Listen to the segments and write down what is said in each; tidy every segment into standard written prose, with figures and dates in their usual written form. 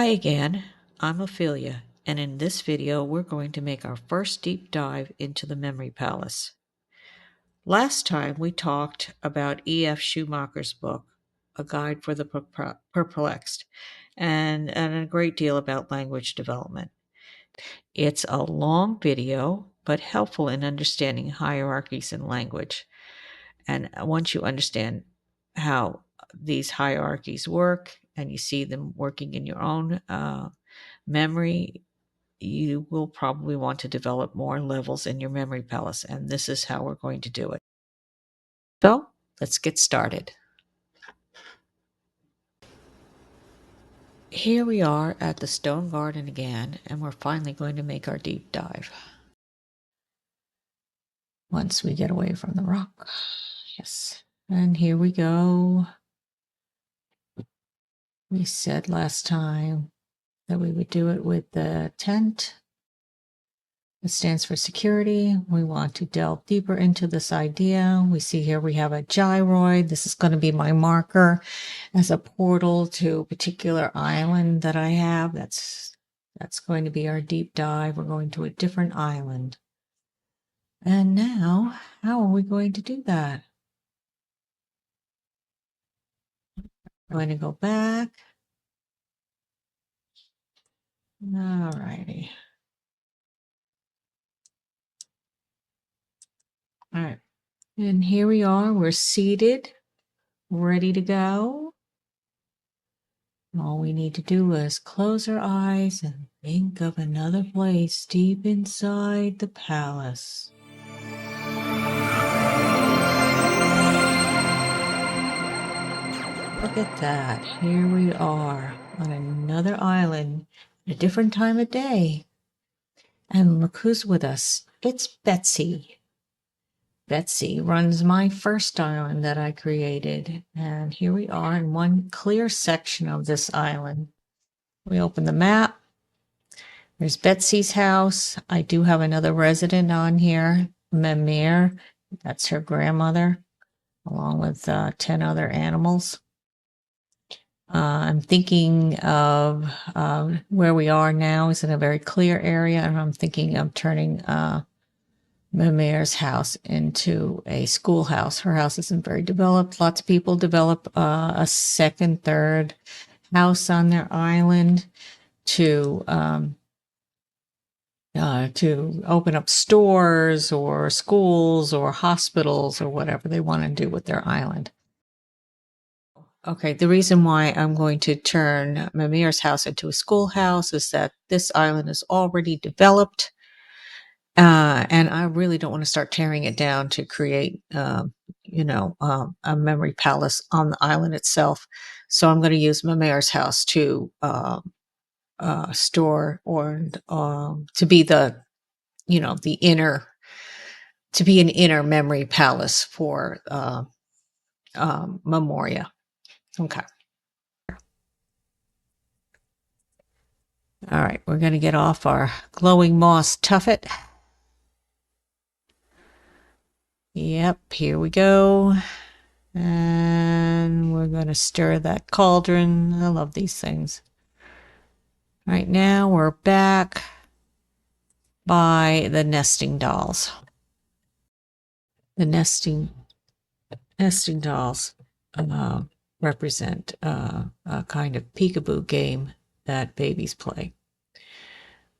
Hi again, I'm Ophelia, and in this video we're going to make our first deep dive into the Memory Palace. Last time we talked about E.F. Schumacher's book, A Guide for the Perplexed, and a great deal about language development. It's a long video, but helpful in understanding hierarchies in language. And once you understand how these hierarchies work and you see them working in your own memory, you will probably want to develop more levels in your memory palace, and this is how we're going to do it. So let's get started. Here we are at the Stone Garden again, and we're finally going to make our deep dive. Once we get away from the rock. Yes. And here we go. We said last time that we would do it with the tent. It stands for security. We want to delve deeper into this idea. We see here we have a gyroid. This is going to be my marker as a portal to a particular island that I have. That's going to be our deep dive. We're going to a different island. And now, how are we going to do that? I'm going to go back. All righty. All right. And here we are. We're seated, ready to go. All we need to do is close our eyes and think of another place deep inside the palace. Look at that. Here we are on another island at a different time of day. And look who's with us. It's Betsy. Betsy runs my first island that I created. And here we are in one clear section of this island. We open the map. There's Betsy's house. I do have another resident on here, Mimir. That's her grandmother, along with 10 other animals. I'm thinking of where we are now is in a very clear area, and I'm thinking of turning Mimir's house into a schoolhouse. Her house isn't very developed. Lots of people develop a second, third house on their island to open up stores or schools or hospitals or whatever they want to do with their island. Okay, the reason why I'm going to turn Mimir's house into a schoolhouse is that this island is already developed, and I really don't want to start tearing it down to create, a memory palace on the island itself. So I'm going to use Mimir's house to store or to be the inner, to be an inner memory palace for Memoria. Okay. All right, we're going to get off our glowing moss tuffet. Yep, here we go. And we're going to stir that cauldron. I love these things. Right now, we're back by the nesting dolls. The nesting dolls represent a kind of peekaboo game that babies play.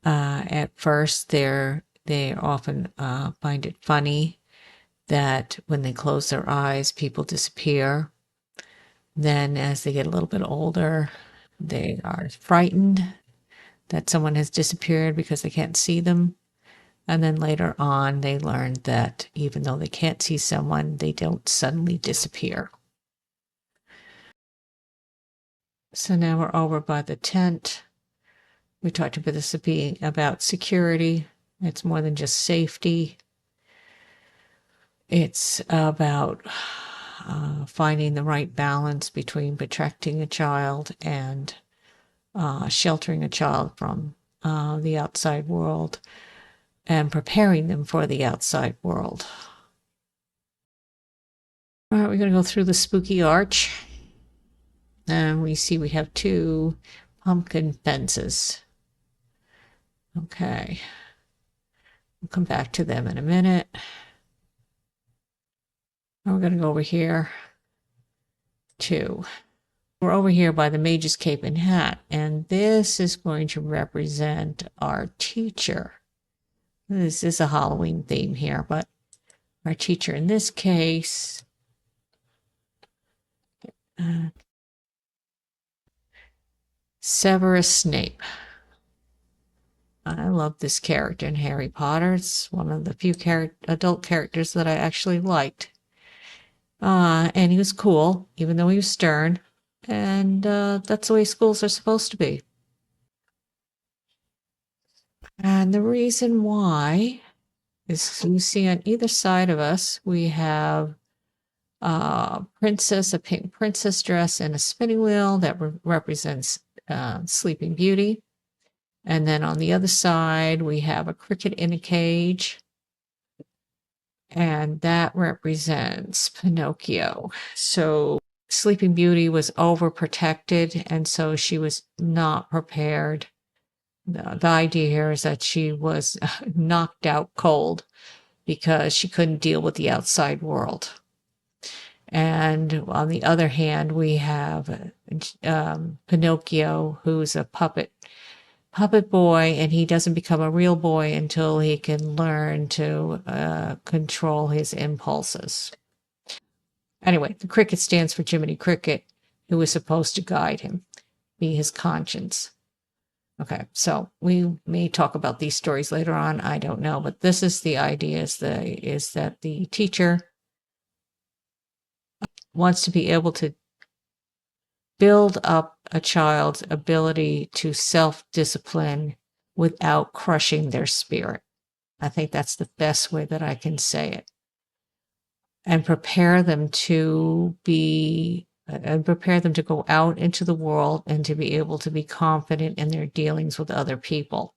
At first, they often find it funny that when they close their eyes, people disappear. Then, as they get a little bit older, they are frightened that someone has disappeared because they can't see them. And then later on, they learn that even though they can't see someone, they don't suddenly disappear. So now we're over by the tent. We talked about this being about security. It's more than just safety. It's about finding the right balance between protecting a child and sheltering a child from the outside world and preparing them for the outside world. All right, we're going to go through the spooky arch. And we see we have two pumpkin fences. Okay. We'll come back to them in a minute. We're going to go over here too. We're over here by the Mage's Cape and Hat, and this is going to represent our teacher. This is a Halloween theme here, but our teacher in this case, Severus Snape. I love this character in Harry Potter. It's one of the few adult characters that I actually liked. And he was cool, even though he was stern. And that's the way schools are supposed to be. And the reason why is you see on either side of us, we have a pink princess dress and a spinning wheel that represents Sleeping Beauty. And then on the other side, we have a cricket in a cage. And that represents Pinocchio. So Sleeping Beauty was overprotected, and so she was not prepared. The idea here is that she was knocked out cold because she couldn't deal with the outside world. And on the other hand, we have Pinocchio, who's a puppet boy, and he doesn't become a real boy until he can learn to control his impulses. Anyway, the cricket stands for Jiminy Cricket, who is supposed to guide him, be his conscience. Okay, so we may talk about these stories later on. I don't know, but this is the idea: is that the teacher wants to be able to build up a child's ability to self-discipline without crushing their spirit. I think that's the best way that I can say it. And prepare them to go out into the world and to be able to be confident in their dealings with other people.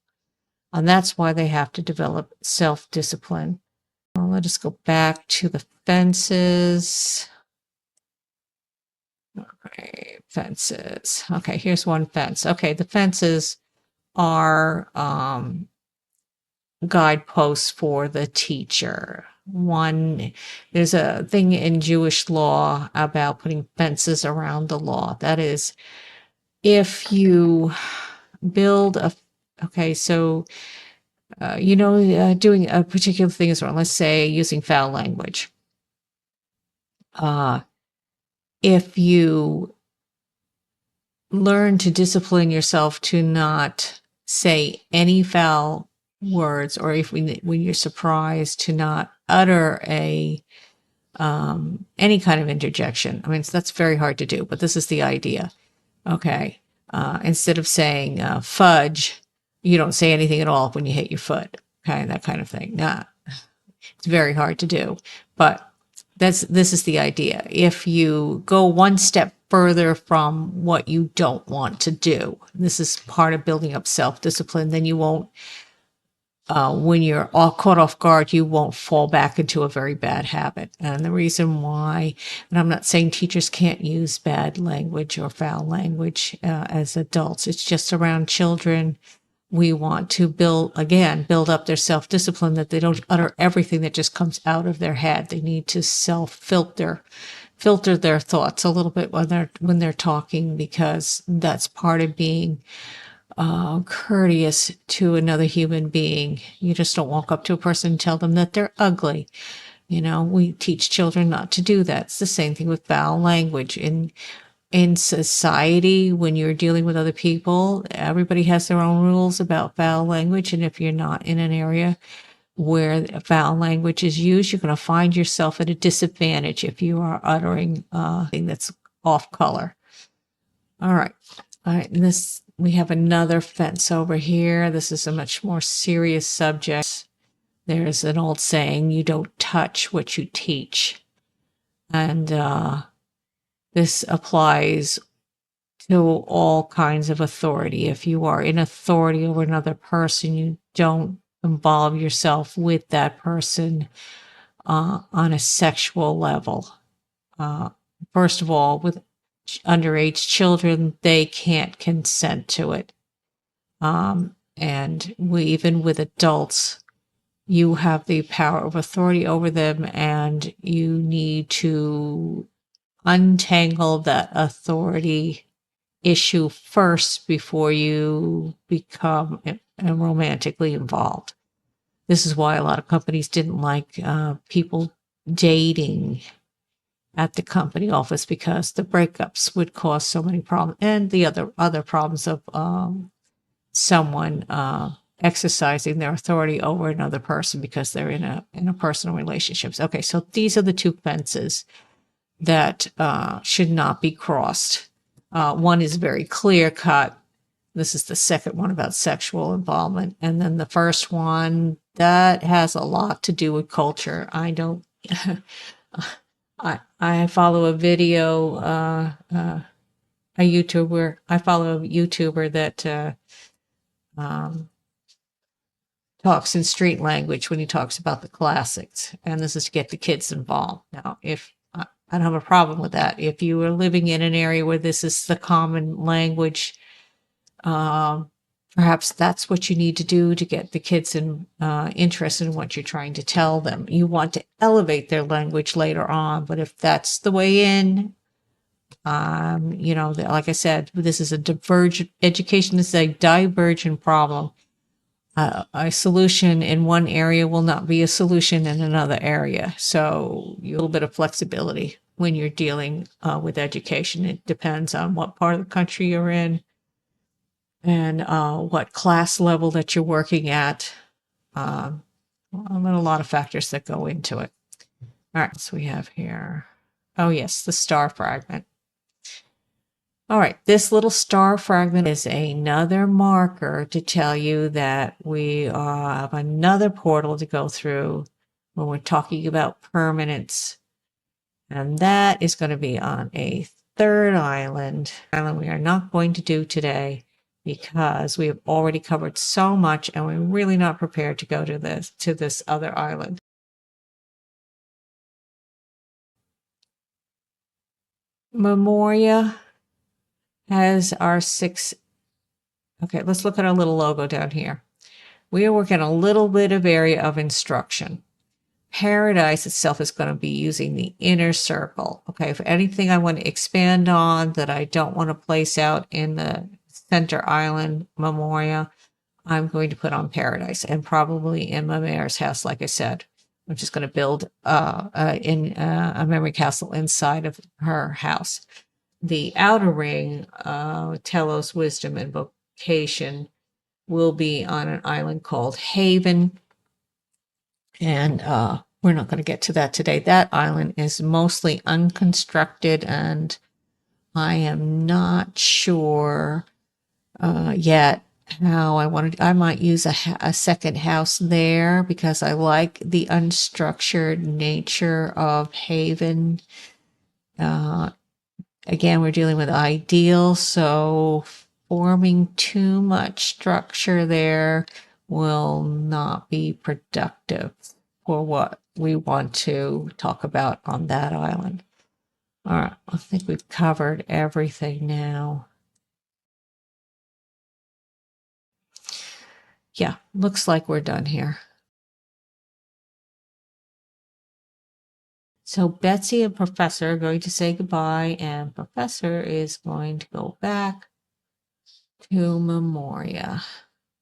And that's why they have to develop self-discipline. Well, let us go back to the fences. Okay, fences. Okay, here's one fence. Okay, the fences are guideposts for the teacher. One, there's a thing in Jewish law about putting fences around the law. That is, if you build doing a particular thing is wrong. Let's say using foul language. If you learn to discipline yourself to not say any foul words, or when you're surprised, to not utter any kind of interjection. I mean, that's very hard to do, but this is the idea. Okay. Instead of saying fudge, you don't say anything at all when you hit your foot. Okay, that kind of thing. Nah, it's very hard to do, but this is the idea. If you go one step further from what you don't want to do, this is part of building up self-discipline, then you won't, when you're all caught off guard, you won't fall back into a very bad habit. And the reason why, and I'm not saying teachers can't use bad language or foul language as adults, it's just around children. We want to build up their self-discipline, that they don't utter everything that just comes out of their head. They need to filter their thoughts a little bit when they're talking, because that's part of being courteous to another human being. You just don't walk up to a person and tell them that they're ugly. We teach children not to do that. It's the same thing with foul language. In society, when you're dealing with other people, everybody has their own rules about foul language. And if you're not in an area where foul language is used, you're going to find yourself at a disadvantage if you are uttering thing that's off color. All right. And we have another fence over here. This is a much more serious subject. There's an old saying, you don't touch what you teach. And this applies to all kinds of authority. If you are in authority over another person, you don't involve yourself with that person on a sexual level. First of all, with underage children, they can't consent to it. And even with adults, you have the power of authority over them, and you need to untangle that authority issue first before you become romantically involved. This is why a lot of companies didn't like people dating at the company office, because the breakups would cause so many problems, and the other problems of someone exercising their authority over another person because they're in a personal relationships. Okay, so these are the two fences that should not be crossed. One is very clear cut. This is the second one about sexual involvement, and then the first one that has a lot to do with culture. I don't. I follow a video, a YouTuber. I follow a YouTuber that talks in street language when he talks about the classics, and this is to get the kids involved. Now, if I don't have a problem with that, if you are living in an area where this is the common language, perhaps that's what you need to do to get the kids interested in what you're trying to tell them. You want to elevate their language later on, but if that's the way in, like I said, this is a divergent education. This is a divergent problem. A solution in one area will not be a solution in another area. So a little bit of flexibility when you're dealing with education. It depends on what part of the country you're in and what class level that you're working at. A lot of factors that go into it. All right, so we have here, oh yes, the star fragment. All right, this little star fragment is another marker to tell you that we have another portal to go through when we're talking about permanence. And that is going to be on a third island we are not going to do today because we have already covered so much and we're really not prepared to go to this other island. Memoria has our 6. Okay, let's look at our little logo down here. We are working a little bit of area of instruction. Paradise itself is going to be using the inner circle. Okay, if anything I want to expand on that I don't want to place out in the center island Memoria, I'm going to put on Paradise, and probably in my mayor's house, like I said. I'm just going to build a memory castle inside of her house. The outer ring, Telos, Wisdom, and Vocation, will be on an island called Haven. And we're not going to get to that today. That island is mostly unconstructed, and I am not sure yet how I want to. I might use a second house there because I like the unstructured nature of Haven. Again, we're dealing with ideal, so forming too much structure there will not be productive for what we want to talk about on that island. All right, I think we've covered everything now. Yeah, looks like we're done here. So Betsy and Professor are going to say goodbye, and Professor is going to go back to Memoria.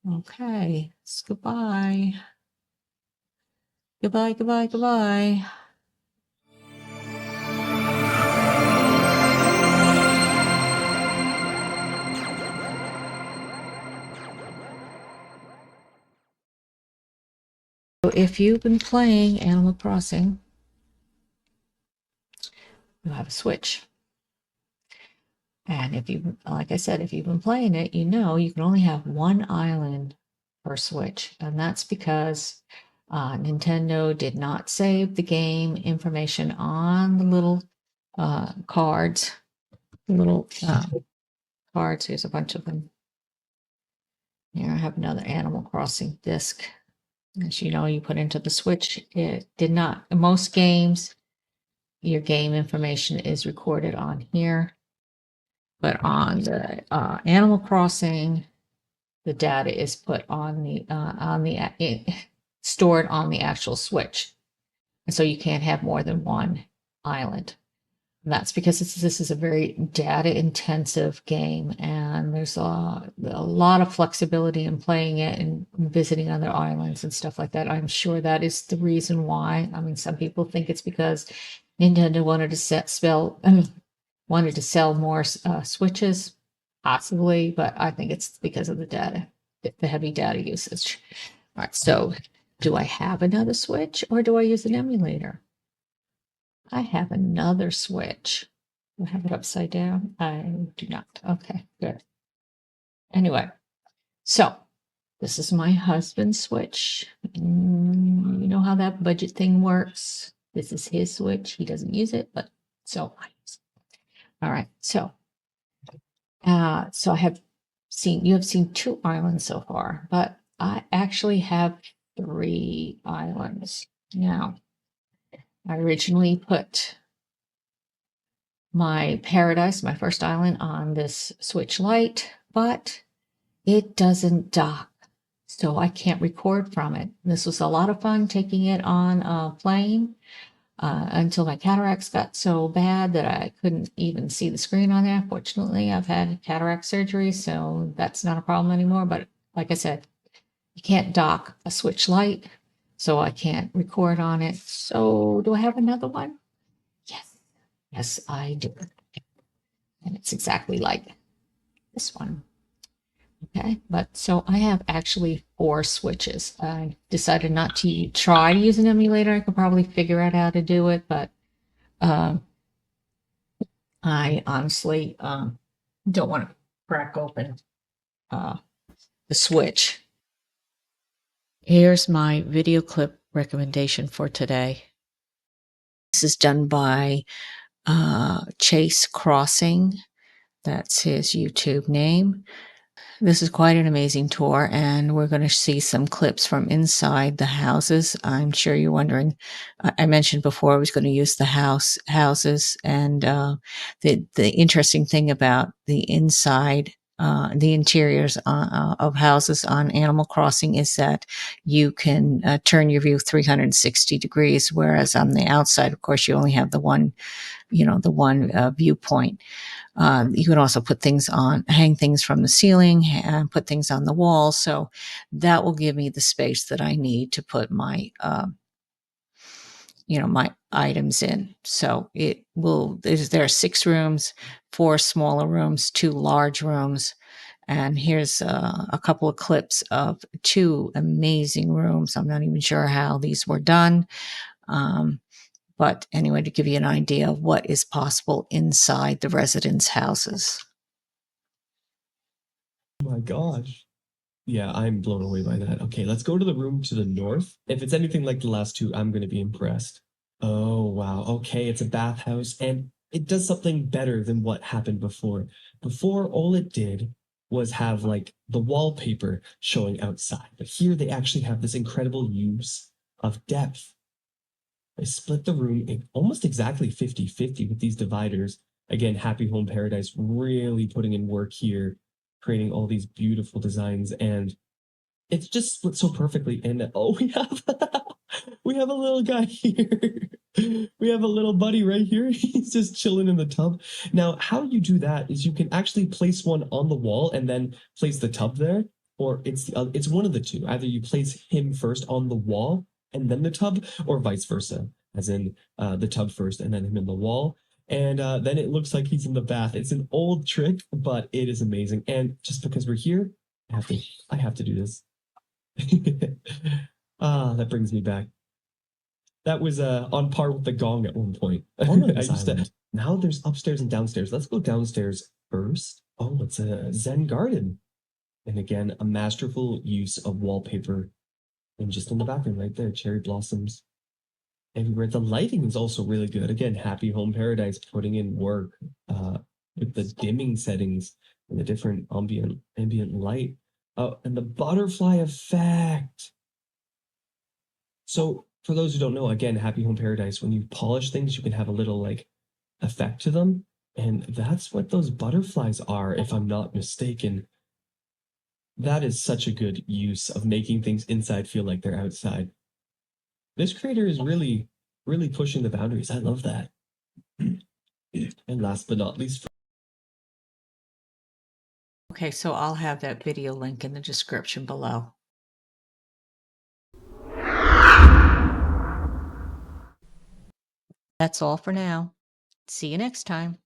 Okay, it's goodbye. Goodbye, goodbye, goodbye. So if you've been playing Animal Crossing, you have a Switch. And if you, like I said, if you've been playing it, you know you can only have one island per Switch. And that's because Nintendo did not save the game information on the little cards. Little cards. Here's a bunch of them. Here I have another Animal Crossing disc. As you know, you put into the Switch. It did not. In most games, your game information is recorded on here. but on the Animal Crossing, the data is put on the stored on the actual Switch, and so you can't have more than one island. And that's because this is a very data intensive game, and there's a lot of flexibility in playing it and visiting other islands and stuff like that. I'm sure that is the reason why. I mean, some people think it's because Nintendo wanted to wanted to sell more Switches, possibly, but I think it's because of the data, the heavy data usage. All right, so do I have another Switch or do I use an emulator? I have another Switch. Do I have it upside down? I do not. Okay, good. Anyway, so this is my husband's Switch. You know how that budget thing works. This is his Switch. He doesn't use it, but so I use it. All right, so you have seen 2 islands so far, but I actually have 3 islands. Now, I originally put my Paradise, my first island, on this Switch Lite, but it doesn't dock, so I can't record from it. This was a lot of fun taking it on a plane until my cataracts got so bad that I couldn't even see the screen on there. Fortunately, I've had cataract surgery, so that's not a problem anymore. But like I said, you can't dock a Switch Lite, so I can't record on it. So do I have another one? Yes. Yes, I do. And it's exactly like this one. Okay, but so I have actually 4 switches. I decided not to try to use an emulator. I could probably figure out how to do it, but I honestly don't want to crack open the Switch. Here's my video clip recommendation for today. This is done by Chase Crossing. That's his YouTube name. This is quite an amazing tour, and we're going to see some clips from inside the houses. I'm sure you're wondering. I mentioned before I was going to use the houses, and the interesting thing about the inside, the interiors of houses on Animal Crossing is that you can turn your view 360 degrees, whereas on the outside, of course, you only have the one viewpoint. You can also hang things from the ceiling, and put things on the wall. So that will give me the space that I need to put my items in. So there are 6 rooms, 4 smaller rooms, 2 large rooms. And here's a couple of clips of 2 amazing rooms. I'm not even sure how these were done. But anyway, to give you an idea of what is possible inside the residents' houses. Oh my gosh. Yeah, I'm blown away by that. Okay, let's go to the room to the north. If it's anything like the last 2, I'm going to be impressed. Oh, wow. Okay, it's a bathhouse, and it does something better than what happened before. Before, all it did was have like the wallpaper showing outside. But here they actually have this incredible use of depth. They split the room in almost exactly 50-50 with these dividers. Again, Happy Home Paradise really putting in work here, creating all these beautiful designs, and it's just split so perfectly. And oh, we have a little guy here. We have a little buddy right here. He's just chilling in the tub. Now, how you do that is you can actually place one on the wall and then place the tub there, or it's one of the two. Either you place him first on the wall and then the tub, or vice versa, as in the tub first and then him in the wall. And then it looks like he's in the bath. It's an old trick, but it is amazing. And just because we're here, I have to do this. That brings me back. That was on par with the gong at one point. Now there's upstairs and downstairs. Let's go downstairs first. Oh, it's a Zen garden. And again, a masterful use of wallpaper. And just in the background right there, cherry blossoms everywhere. The lighting is also really good. Again, Happy Home Paradise putting in work with the dimming settings and the different ambient light. Oh, and the butterfly effect. So for those who don't know, again, Happy Home Paradise, when you polish things, you can have a little like effect to them. And that's what those butterflies are, if I'm not mistaken. That is such a good use of making things inside feel like they're outside. This creator is really, really pushing the boundaries. I love that. And last but not least, Okay, so I'll have that video link in the description below. That's all for now. See you next time.